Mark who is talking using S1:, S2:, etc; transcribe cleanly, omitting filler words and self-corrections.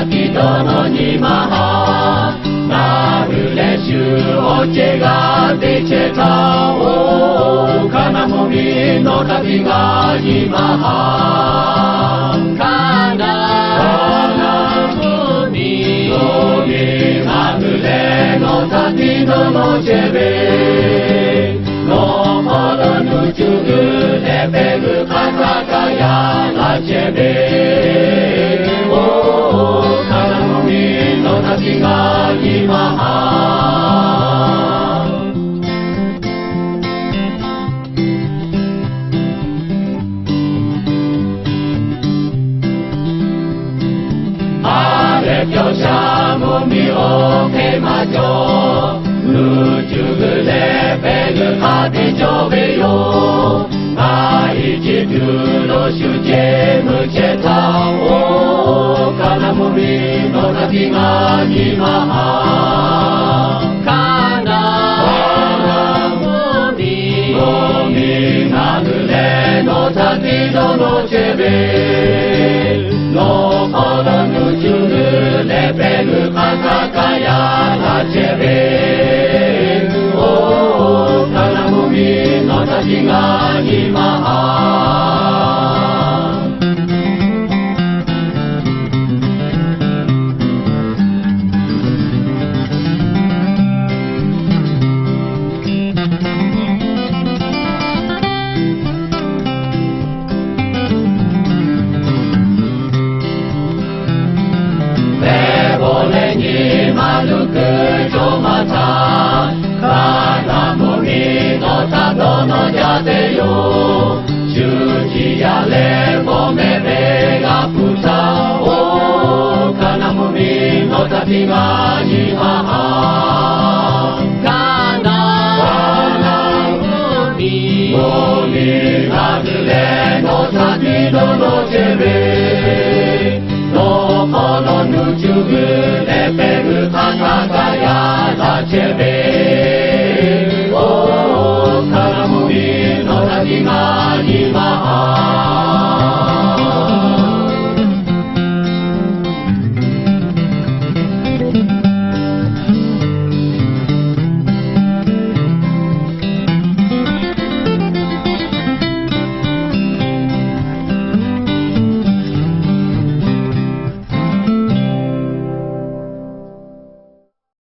S1: 기도는 이마하 나를 주 어째가 대체다 오 가나무미 노다비가 이마하 가나무미 노미 나를 노다비도 노제베 노모던 우주그 내배그 가사가야 나제베 오 가나무미 노다비가 이마하 아래뼈샤 몸이 오케마죠 우주그 내배그 가디조베요 아이지 두로슈제 무체타 오 가나무미 노다비가 이마하 가나무미 몸이 나그네 노다비도 노제베 노거는 우주그 내배그 가사가야 나제베 오 가나무미 노다비가 이마하 내보내니 마누크 조마타 가나무미 노타도 노자대요 주지야 레봄에 배가 부타 오 가나무미 노타비가 이하하 가나무미 몸이 나들레 노타비도 노제베 노포는 우주그 내배그 가사가야 나제베